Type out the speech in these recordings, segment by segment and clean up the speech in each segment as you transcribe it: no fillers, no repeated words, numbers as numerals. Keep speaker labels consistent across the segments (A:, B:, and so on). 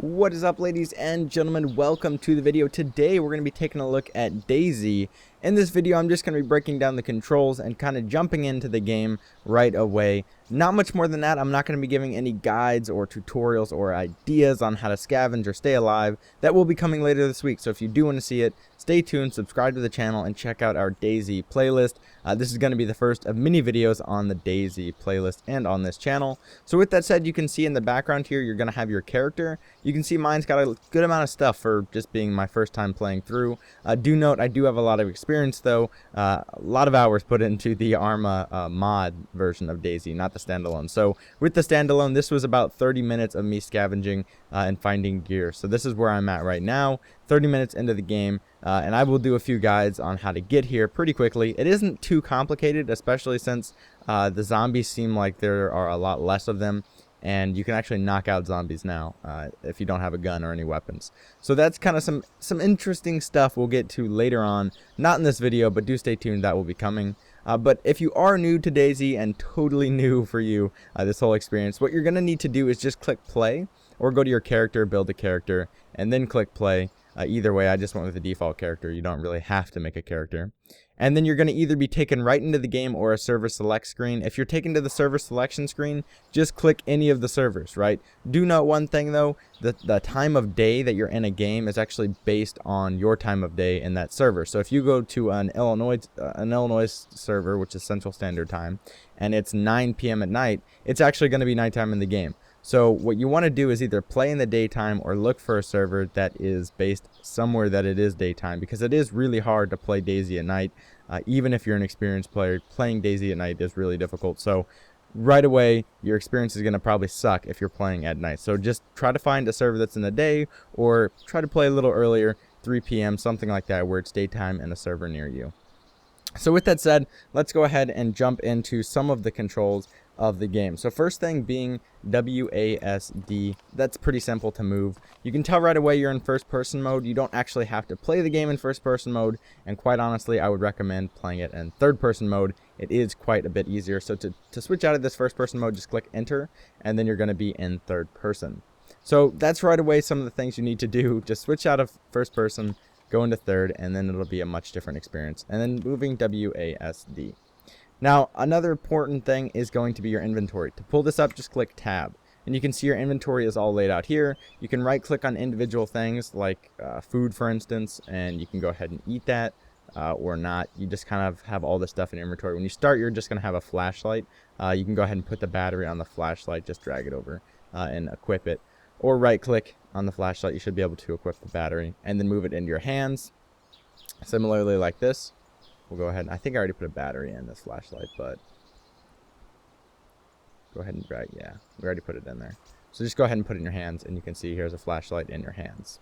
A: What is up, ladies and gentlemen? Welcome to the video. Today we're going to be taking a look at DayZ. In this video I'm just going to be breaking down the controls and kind of jumping into the game right away. Not much more than that. I'm not going to be giving any guides or tutorials or ideas on how to scavenge or stay alive. That will be coming later this week, so if you do want to see it, stay tuned, subscribe to the channel, and check out our DayZ playlist. This is going to be the first of many videos on the DayZ playlist and on this channel. So with that said, you can see in the background here you're going to have your character. You can see mine's got a good amount of stuff for just being my first time playing through. Do note I do have a lot of experience though, a lot of hours put into the Arma mod version of DayZ, not the standalone. So with the standalone, this was about 30 minutes of me scavenging and finding gear. So this is where I'm at right now, 30 minutes into the game, and I will do a few guides on how to get here pretty quickly. It isn't too complicated, especially since the zombies seem like there are a lot less of them, and you can actually knock out zombies now if you don't have a gun or any weapons. So that's kind of some interesting stuff we'll get to later on, not in this video, but do stay tuned, that will be coming. But if you are new to DayZ and totally new for you, this whole experience, what you're going to need to do is just click play, or go to your character, build a character, and then click play. Either way, I just went with the default character. You don't really have to make a character. And then you're going to either be taken right into the game or a server select screen. If you're taken to the server selection screen, just click any of the servers, right? Do note one thing though, the time of day that you're in a game is actually based on your time of day in that server. So if you go to an Illinois server, which is Central Standard Time, and it's 9 p.m. at night, it's actually going to be nighttime in the game. So what you want to do is either play in the daytime or look for a server that is based somewhere that it is daytime, because it is really hard to play DayZ at night. Even if you're an experienced player, playing DayZ at night is really difficult. So right away, your experience is going to probably suck if you're playing at night. So just try to find a server that's in the day, or try to play a little earlier, 3 p.m., something like that, where it's daytime and a server near you. So with that said, let's go ahead and jump into some of the controls of the game. So first thing being WASD. That's pretty simple to move. You can tell right away you're in first person mode. You don't actually have to play the game in first person mode, and quite honestly I would recommend playing it in third person mode. It is quite a bit easier. So to switch out of this first person mode, just click enter, and then you're going to be in third person. So that's right away some of the things you need to do. Just switch out of first person, go into third, and then it'll be a much different experience. And then moving WASD. Now, another important thing is going to be your inventory. To pull this up, just click tab, and you can see your inventory is all laid out here. You can right click on individual things like food, for instance, and you can go ahead and eat that or not. You just kind of have all this stuff in your inventory. When you start, you're just going to have a flashlight. You can go ahead and put the battery on the flashlight, just drag it over and equip it, or right click on the flashlight. You should be able to equip the battery, and then move it into your hands similarly like this. We'll go ahead and I think I already put a battery in this flashlight, but go ahead and drag. Yeah, we already put it in there. So just go ahead and put it in your hands, and you can see here's a flashlight in your hands.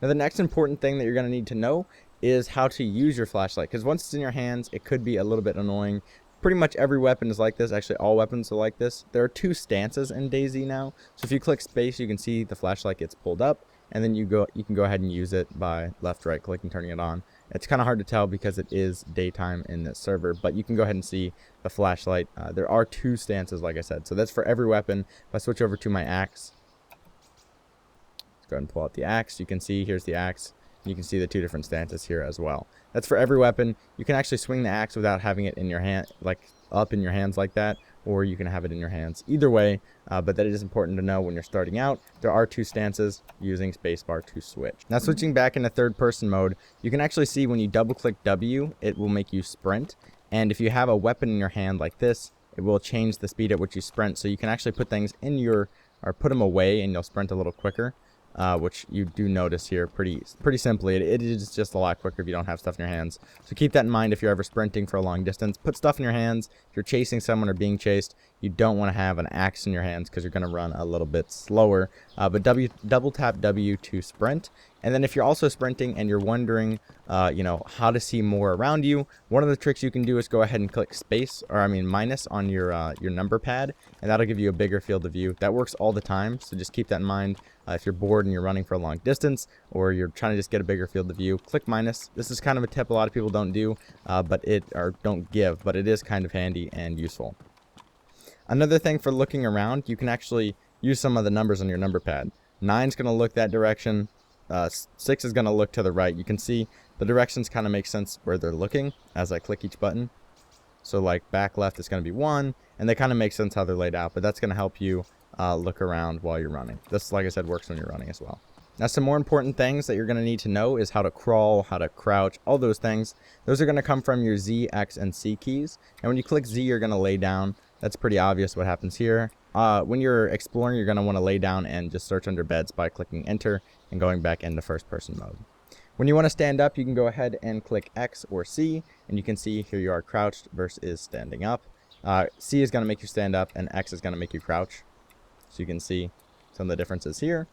A: Now the next important thing that you're going to need to know is how to use your flashlight, because once it's in your hands, it could be a little bit annoying. Pretty much every weapon is like this. Actually, all weapons are like this. There are two stances in DayZ now. So if you click space, you can see the flashlight gets pulled up, and then you can go ahead and use it by left, right clicking, turning it on. It's kind of hard to tell because it is daytime in this server, but you can go ahead and see the flashlight. There are two stances, like I said. So that's for every weapon. If I switch over to my axe, let's go ahead and pull out the axe. You can see here's the axe. You can see the two different stances here as well. That's for every weapon. You can actually swing the axe without having it in your hand, like up in your hands like that, or you can have it in your hands. Either way, but that is important to know when you're starting out. There are two stances, using spacebar to switch. Now switching back into third person mode, you can actually see when you double click W, it will make you sprint. And if you have a weapon in your hand like this, it will change the speed at which you sprint. So you can actually put things in your, or put them away, and you'll sprint a little quicker. Which you do notice here pretty simply. It is just a lot quicker if you don't have stuff in your hands. So keep that in mind if you're ever sprinting for a long distance. Put stuff in your hands. If you're chasing someone or being chased, you don't want to have an axe in your hands because you're going to run a little bit slower. But double tap W to sprint. And then if you're also sprinting and you're wondering, how to see more around you, one of the tricks you can do is go ahead and click space, or minus on your number pad, and that'll give you a bigger field of view. That works all the time, so just keep that in mind. If you're bored and you're running for a long distance, or you're trying to just get a bigger field of view, click minus. This is kind of a tip a lot of people don't do, but it is kind of handy and useful. Another thing for looking around, you can actually use some of the numbers on your number pad. 9's going to look that direction. 6 is going to look to the right. You can see the directions kind of make sense where they're looking as I click each button. So like back left is going to be 1, and they kind of make sense how they're laid out, but that's going to help you look around while you're running. This, like I said, works when you're running as well. Now, some more important things that you're going to need to know is how to crawl, how to crouch, all those things. Those are going to come from your Z, X, and C keys. And when you click Z, you're going to lay down. That's pretty obvious what happens here. When you're exploring, you're going to want to lay down and just search under beds by clicking enter and going back into first person mode. When you want to stand up, you can go ahead and click X or C, and you can see here you are crouched versus standing up. C is going to make you stand up, and X is going to make you crouch. So you can see some of the differences here.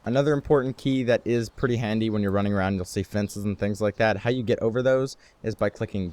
A: Another important key that is pretty handy when you're running around, you'll see fences and things like that. How you get over those is by clicking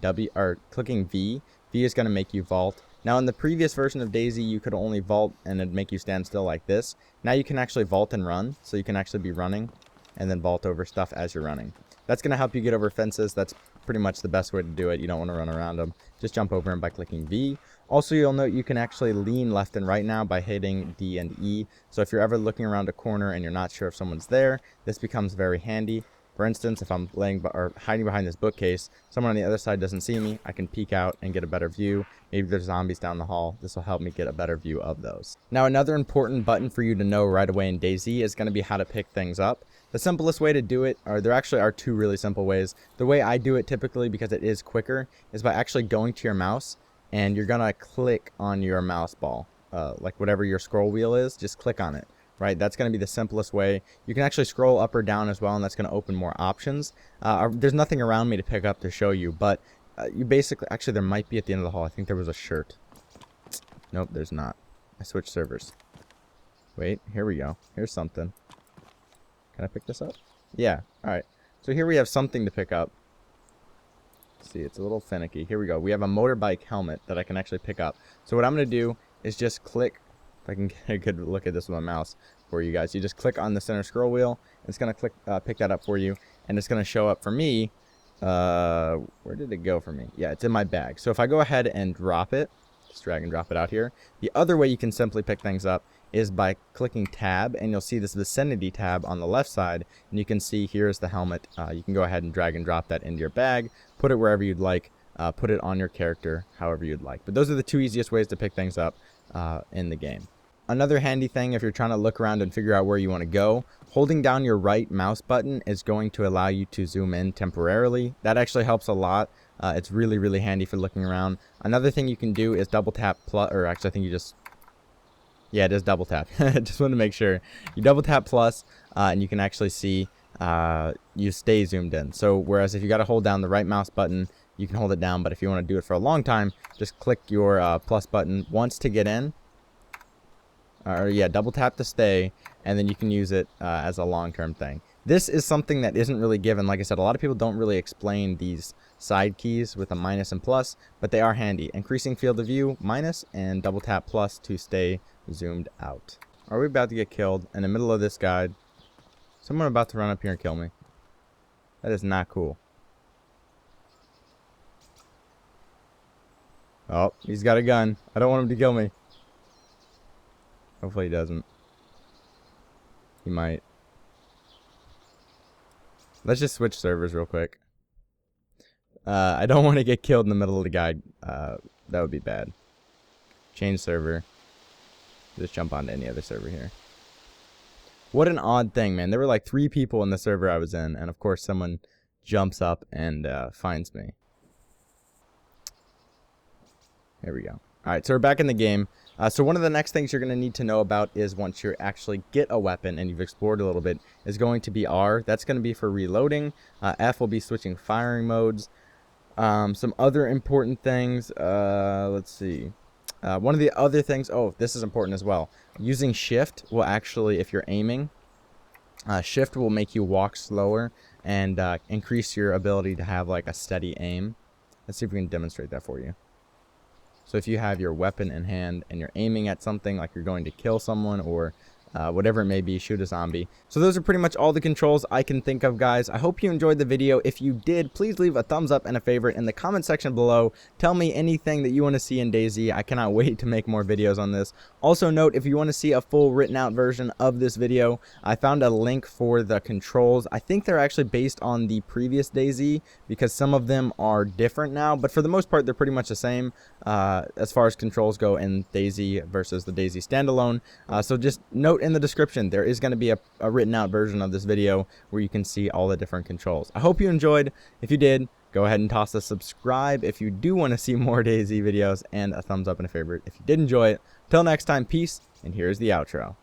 A: clicking V. V is going to make you vault. Now, in the previous version of DayZ, you could only vault and it'd make you stand still like this. Now you can actually vault and run, so you can actually be running and then vault over stuff as you're running. That's going to help you get over fences. That's pretty much the best way to do it. You don't want to run around them. Just jump over them by clicking V. Also, you'll note you can actually lean left and right now by hitting D and E. So if you're ever looking around a corner and you're not sure if someone's there, this becomes very handy. For instance, if I'm hiding behind this bookcase, someone on the other side doesn't see me, I can peek out and get a better view. Maybe there's zombies down the hall. This will help me get a better view of those. Now, another important button for you to know right away in DayZ is going to be how to pick things up. The simplest way to do it, or there actually are two really simple ways. The way I do it typically, because it is quicker, is by actually going to your mouse and you're going to click on your mouse ball. Like whatever your scroll wheel is, just click on it. Right, that's going to be the simplest way. You can actually scroll up or down as well, and that's going to open more options. There's nothing around me to pick up to show you, but you basically, actually there might be at the end of the hall. I think there was a shirt. Nope, there's not. I switched servers. Wait, here we go. Here's something. Can I pick this up? Yeah, alright. So here we have something to pick up. Let's see, it's a little finicky. Here we go. We have a motorbike helmet that I can actually pick up. So what I'm going to do is just click. If I can get a good look at this with my mouse for you guys. You just click on the center scroll wheel. It's going to pick that up for you. And it's going to show up for me. Where did it go for me? Yeah, it's in my bag. So if I go ahead and drop it, just drag and drop it out here. The other way you can simply pick things up is by clicking tab. And you'll see this vicinity tab on the left side. And you can see here's the helmet. You can go ahead and drag and drop that into your bag. Put it wherever you'd like. Put it on your character however you'd like. But those are the two easiest ways to pick things up in the game. Another handy thing if you're trying to look around and figure out where you want to go, holding down your right mouse button is going to allow you to zoom in temporarily. That actually helps a lot. It's really, really handy for looking around. Another thing you can do is double tap plus, or actually I think you just, yeah, it is double tap. Just want to make sure. You double tap plus and you can actually see you stay zoomed in. So whereas if you got to hold down the right mouse button, you can hold it down, but if you want to do it for a long time, just click your plus button once to get in. Or yeah, double tap to stay, and then you can use it as a long-term thing. This is something that isn't really given. Like I said, a lot of people don't really explain these side keys with a minus and plus, but they are handy. Increasing field of view, minus, and double tap plus to stay zoomed out. Are we about to get killed in the middle of this guide? Someone about to run up here and kill me. That is not cool. Oh, he's got a gun. I don't want him to kill me. Hopefully he doesn't. He might. Let's just switch servers real quick. I don't want to get killed in the middle of the guide. That would be bad. Change server. Just jump onto any other server here. What an odd thing, man. There were like 3 people in the server I was in, and of course someone jumps up and finds me. There we go. Alright, so we're back in the game. So one of the next things you're going to need to know about is once you actually get a weapon and you've explored a little bit is going to be R. That's going to be for reloading. F will be switching firing modes. Some other important things. Let's see. One of the other things. Oh, this is important as well. Using shift will actually, if you're aiming, shift will make you walk slower and increase your ability to have like a steady aim. Let's see if we can demonstrate that for you. So if you have your weapon in hand and you're aiming at something like you're going to kill someone or whatever it may be, shoot a zombie. So those are pretty much all the controls I can think of, guys. I hope you enjoyed the video. If you did, please leave a thumbs up and a favorite in the comment section below. Tell me anything that you want to see in DayZ. I cannot wait to make more videos on this. Also note, if you want to see a full written out version of this video, I found a link for the controls. I think they're actually based on the previous DayZ because some of them are different now, but for the most part they're pretty much the same as far as controls go in DayZ versus the DayZ standalone. So just note in the description there is going to be a written out version of this video where you can see all the different controls. I hope you enjoyed. If you did, go ahead and toss a subscribe if you do want to see more DayZ videos, and a thumbs up and a favorite if you did enjoy it. Till next time, peace, and here's the outro.